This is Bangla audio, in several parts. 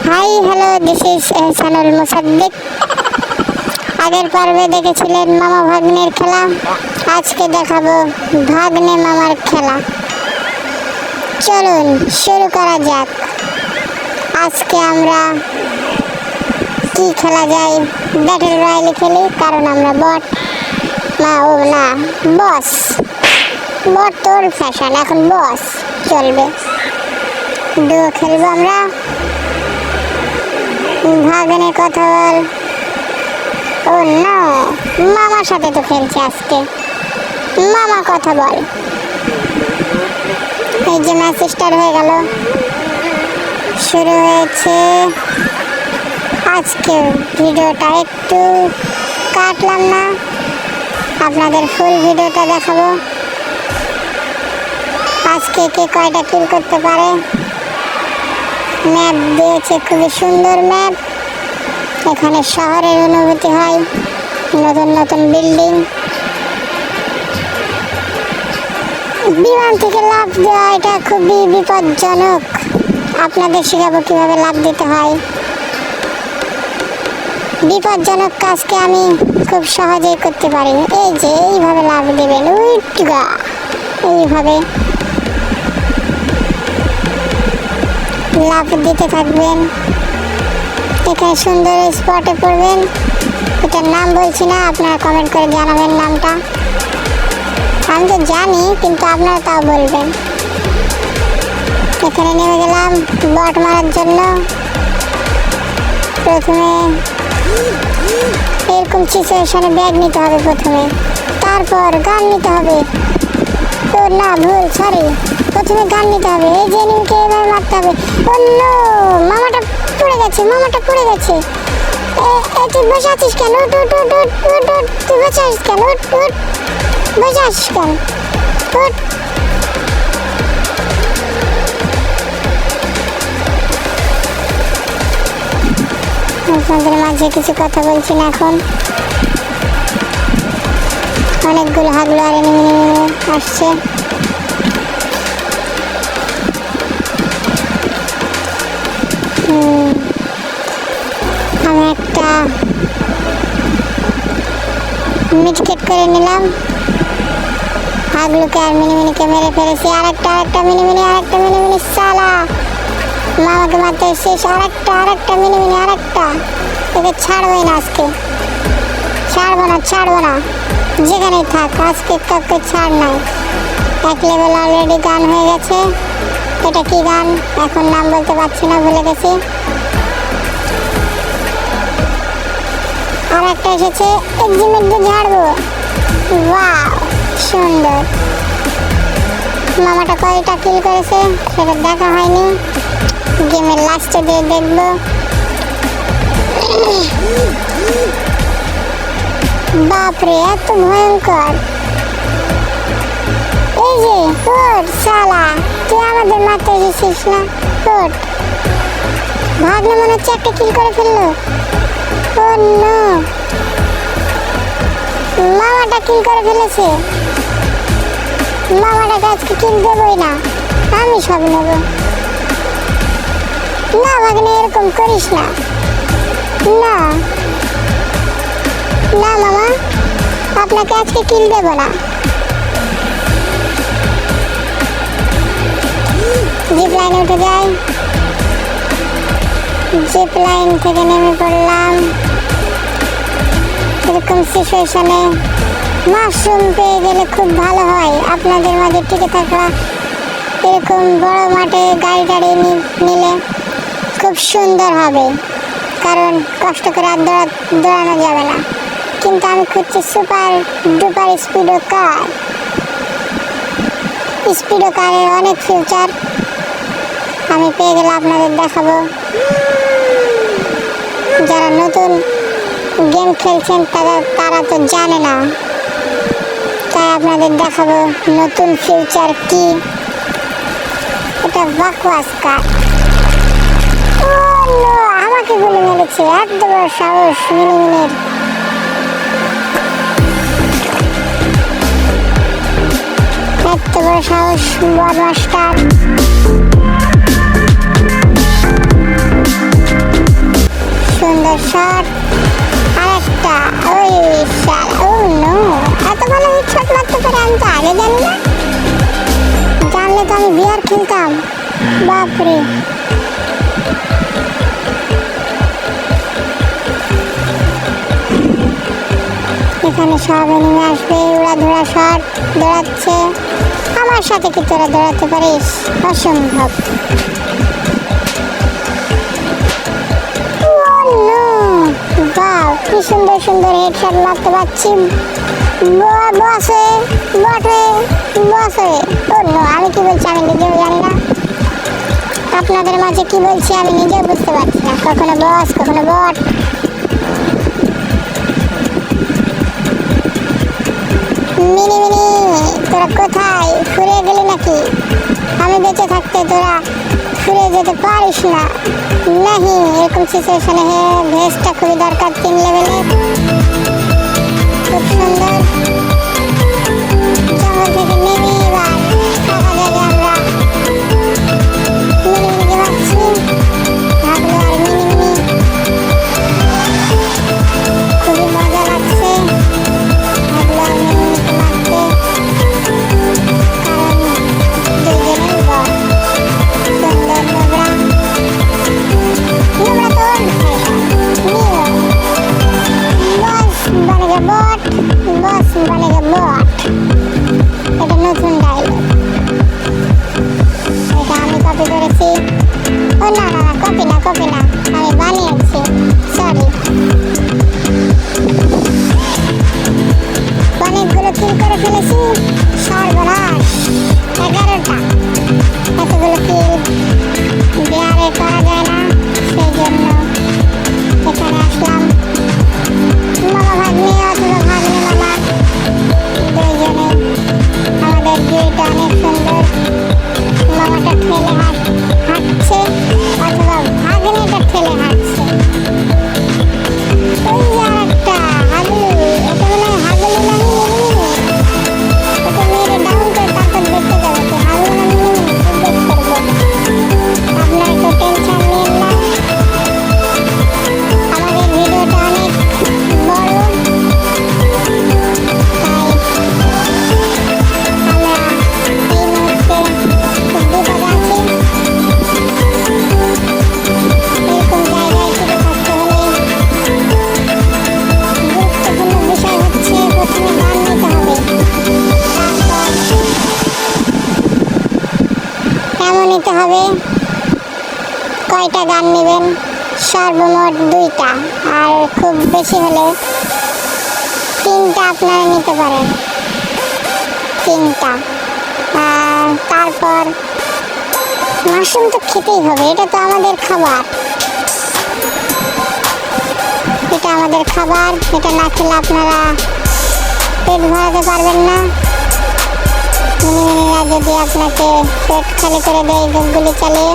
Hi hello, this is Ehsanul Musaddiq. আগের পর্বে দেখেছিলেন মামা ভাগ্নের খেলা, আজকে দেখাবো ভাগ্নে মামার খেলা। চলুন শুরু করা যাক। আজকে আমরা কি খেলা যায়, ব্যাটল রয়্যাল খেলি, কারণ আমরা বট না বস। বট তোর ফ্যাশন, এখন বস চলবে। ডুয়ো খেলবো আমরা। ভাগ্নে কথা বল। ও না, মামার সাথে তো খেলছে আজকে। মামা কথা বল। এই যে ম্যাচ স্টার্ট হয়ে গেল, শুরু হয়েছে। আজকে ভিডিওটা একটু কাটলাম না, আপনাদের ফুল ভিডিওটা দেখাবো। আজকে কে কয়টা কিল করতে পারে। ম্যাপ দিয়েছে, খুবই সুন্দর ম্যাপ। এখানে শহরের অনুভূতি হয়, নতুন নতুন বিল্ডিং। বিমান থেকে লাফ দেওয়া এটা খুবই বিপজ্জনক। আপনাদের শেখাবো কিভাবে লাফ দিতে হয়। বিপজ্জনক কাজকে আমি খুব সহজেই করতে পারি। এই যে এইভাবে লাফ দেবেন, উইটগা এইভাবে লাফ দিতে থাকবেন। এখানে সুন্দর স্পটে পড়বেন। এটার নাম বলছি না, আপনারা কমেন্ট করে জানাবেন নামটা। আমি তো জানি, কিন্তু আপনারা তাও বলবেন। এখানে নেমে গেলাম বট মারার জন্য। প্রথমে এরকম সিচুয়েশনে ব্যাগ নিতে হবে প্রথমে, তারপর গান নিতে হবে। তো না, ভুল, সরি। প্রথমে গান নিতে হবে। এই যে এনিমিকে এভাবে মারতে হবে। অন্য মামাটা পড়ে গেছে, মামাটা পড়ে গেছে। তুই বসে আছিস কেন? উঠ উঠ উঠ উঠ উঠ উঠ। তুই বসে আছিস কেন? উঠ উঠ, বসে আছিস কেন? উঠ। আপনাদের মাঝে কিছু কথা বলছি না এখন। অনেকগুলো হাগলো আর এনিমি আসছে। আমি একটা মিটকেট করে নিলাম। হাগলুকে আর মিনিমিনিকে মেরে ফেলেছি। আরেকটা মিনিমিনি সালা মামাকে মারতে শেষ। আরেকটা মিনিমিনি, আরেকটা। একে ছাড়বোই না আজকে, ছাড়বো না যেখানেই থাক। আজকে কাউকে ছাড় নাই। এক লেভেল অলরেডি গান হয়ে গেছে। এটা কি গান এখন নাম বলতে পারছি না, ভুলে গেছি। আর একটা এসেছে, এক্সিমেট দিয়ে ঝাড়বো। বাহ, সুন্দর। মামাটা কয়টা কিল করেছে সেটা দেখা হয়নি, গেমের লাস্টে দিয়ে দেখবো। বাপরে, এত ভয়ঙ্কর। এই যে ওর শালা, তুই আমাদের মারতে এসেছিস না? ওর ভাগ্নে মনে হচ্ছে একটা কিল করে ফেললো। ও নো, মামাটা কিল করে ফেলেছে। মামাটাকে আজকে কিল দেবই না, আমি সব নেব। না ভাগ্নে, এরকম করিস না। না মামা, আপনাকে আজকে কিল দেব না। জিপ লাইনে উঠে যাই। জিপ লাইন থেকে নেমে পড়লাম। এরকম সিচুয়েশনে মাশরুম পেয়ে গেলে খুব ভালো হয়। আপনাদের মাঝে টিকে থাকলা, এরকম বড় মাঠে গাড়ি টাড়ি নিলে খুব সুন্দর হবে, কারণ কষ্ট করে আর দৌড়ানো যাবে না। কিন্তু আমি খুঁজছি সুপার ডুপার স্পিডো কার। স্পিডো কারের অনেক ফিউচার আমি পেয়ে গেলে আপনাদের দেখাবো। যারা নতুন গেম খেলছেন তারা তো জানে না, তাই আপনাদের দেখাবো নতুন ফিউচার কি। এটা বাকওয়াস কার। ও নো, আমাকে গুলি মেরেছে। এত বড় সাহস মিনিমিনির। এত বড় সাহস বদমাস্টার। শট, আরেকটা। ওই শালা, ও নো, এত ভালো হেডশট মারতে পারে আমি তো আগে জানি না। জানলে তো আমি বিয়ার খেলতাম। বাপরে, এখানে সব এনিমি আসবে। উড়াধুরা শট, দৌড়াচ্ছে। আমার সাথে কি তোরা দৌড়াতে পারিস? অসম্ভব। বাহ, কি সুন্দর সুন্দর হেডশট মারতে পারছি। বসে বটে, বসে। ও নো, আমি কি বলছি আমি নিজেও জানি না। আপনাদের মাঝে কি বলছি আমি নিজেও বুঝতে পারছি না। কখনো বস, কখনো বট। মিনি মিনি, তোরা কোথায়? ফুরিয়ে গেলি নাকি? আমি বেঁচে থাকতে তোরা ফুরিয়ে যেতে পারিস না। নাহি, এরকম সিচুয়েশনে ভেস্টটা খুবই দরকার 3 লেভেলে। খুব সুন্দর। জঙ্গল থেকে নেমে এবার ফাঁকা জায়গায় আমরা মিনিমিনিকে মারছি। ভাগলো আর মিনিমিনি, খুবই মজা লাগছে ভাগলো আর মিনিমিনিকে মারতে। কারণ দুইজনেই বট। সুন্দর নোবরা, নোবরা তো ওল্ড ফ্যাশন। বস বনেগা বট, বস বনেগা বট। এটা নতুন ডায়লগ, এটা আমি কপি করেছি। ও না না না, কপি না, কপি না, আমি বানিয়েছি। সরি। অনেকগুলো কিল করে ফেলেছি। সর্বনাশ, 11টা। এতগুলো কিল বিহারে করা যায় না, সেই জন্য এখানে আসলাম। মামা ভাগ্নে অথবা ভাগ্নে মামা, দুইজনে। আমাদের গেট অনেক সুন্দর। মামাটা ঠেলে হাঁটছে অথবা ভাগ্নেটা ঠেলে হাঁটছে। ওই যে আরেকটা হাগলু, এটা মনে হয় হাগলু না মিনিমিনি। ওকে মেরে ডাউন করে তারপর দেখতে যাবো কি হাগলু না মিনিমিনি, জিজ্ঞেস করবো। আপনার তো টেনশন নিন না, আমাদের ভিডিওটা অনেক বড়, তাই আমরা এই মুহূর্তে খুব বিপদে আছি। এরকম জায়গায় টিকে থাকতে হলে গুরুত্বপূর্ণ বিষয় হচ্ছে প্রথমে গান নিতে হবে। তারপর এমন নিতে হবে, কয়টা গান নেবেন? সর্বমোট 2টা, আর খুব বেশি হলে 3টা আপনারা নিতে পারেন। 3টা। তারপর মাশরুম তো খেতেই হবে, এটা তো আমাদের খাবার। এটা আমাদের খাবার, এটা না খেলে আপনারা পেট ভরাতে পারবেন না। মিনিমিনিরা যদি আপনাকে পেট খালি করে দেয় গুলি চালিয়ে,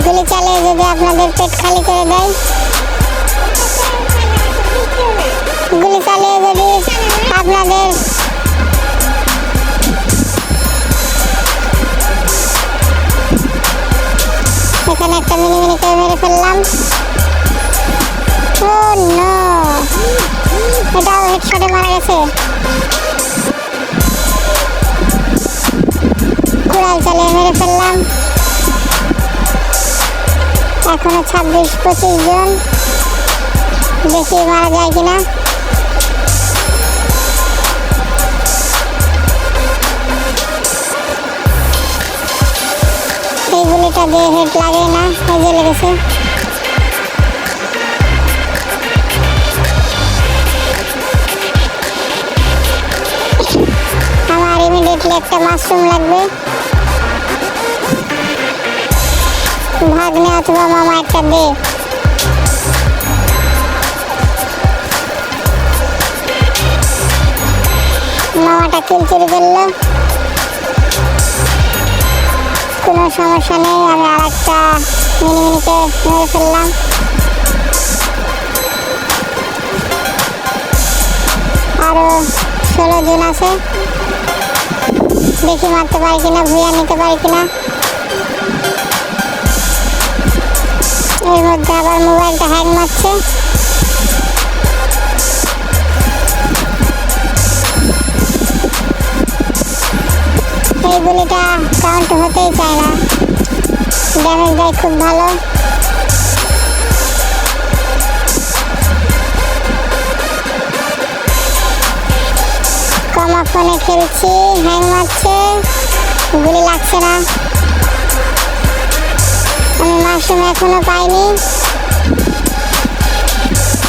গুলি চালিয়ে যদি আপনাদের পেট খালি করে দেয়, গুলি চালিয়ে যদি আপনাদের এখানে একটা মিনিমিনিকে মেরে ফেললাম। ও নো, এটাও হেডশটে মারা গেছে। কুড়াল চালিয়ে মেরে ফেললাম। এখনো 26-25 জন, দেখি মারা যায় কিনা। এই গুলিটা দিয়ে হেড লাগে না, এই যে লেগেছে। আমার ইমিডিয়েটলি একটা মাশরুম লাগবে। ভাগ্নে অথবা মামা একটা দে। মামাটা কিল চুরি করলো, কোনো সমস্যা নেই। আমি আর একটা মিনিমিনিকে মেরে ফেললাম। আরো 16 জন আছে, দেখি মারতে পারি কিনা, ভুয়া নিতে পারি কিনা। এর মধ্যে আবার মোবাইলটা হ্যাং মারছে। এই গুলিটা কাউন্ট হতেই চায় না, ড্যামেজ দেয় খুব ভালো। কমা ফোনে খেলছি, হ্যাং মারছে, গুলি লাগছে না। আমি মাশরুম এখনো পাইনি,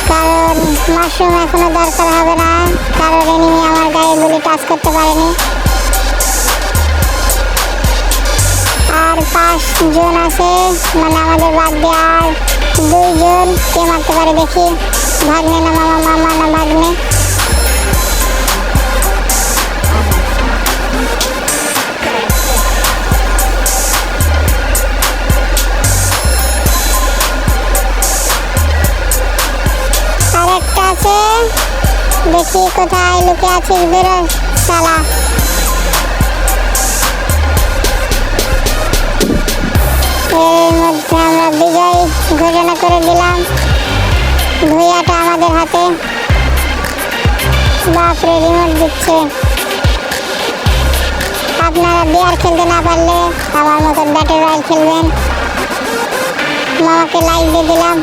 কারণ মাশরুম এখনো দরকার হবে না, কারণ এনিমি আমার গায়ে গুলি টাচ করতে পারেনি। আর 5 জন আছে, মানে আমাদের বাদ দিয়ে আর 2 জন। কে মারতে পারে দেখি, ভাগ্নে না মামা, মামা না ভাগ্নে। আরেকটা আছে, দেখি কোথায় লুকে আছিস, বেরো শালা। এর মধ্যে আমরা বিজয় ঘোষণা করে দিলাম, ভুইয়াটা আমাদের হাতে। বাপরে রিমোট দিচ্ছে। আপনারা বিয়ার খেলতে না পারলে আমার মতো ব্যাটল রয়্যাল খেলবেন। মামাকে লাইক দিয়ে দিলাম।